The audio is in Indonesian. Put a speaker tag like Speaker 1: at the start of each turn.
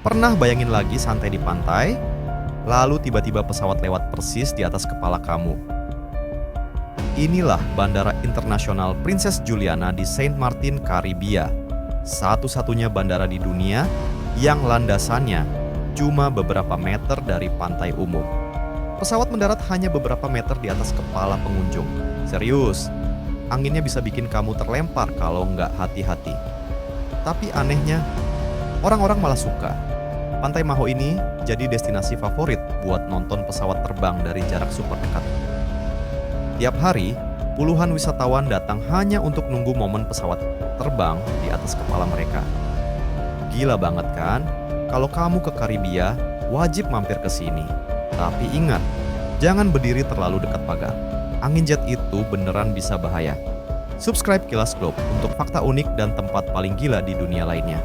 Speaker 1: Pernah bayangin lagi santai di pantai, lalu tiba-tiba pesawat lewat persis di atas kepala kamu? Inilah Bandara Internasional Princess Juliana di Saint Martin, Karibia. Satu-satunya bandara di dunia yang landasannya cuma beberapa meter dari pantai umum. Pesawat mendarat hanya beberapa meter di atas kepala pengunjung. Serius, anginnya bisa bikin kamu terlempar kalau nggak hati-hati. Tapi anehnya, orang-orang malah suka. Pantai Maho ini jadi destinasi favorit buat nonton pesawat terbang dari jarak super dekat. Tiap hari, puluhan wisatawan datang hanya untuk nunggu momen pesawat terbang di atas kepala mereka. Gila banget kan? Kalau kamu ke Karibia, wajib mampir ke sini. Tapi ingat, jangan berdiri terlalu dekat pagar. Angin jet itu beneran bisa bahaya. Subscribe Kilas Globe untuk fakta unik dan tempat paling gila di dunia lainnya.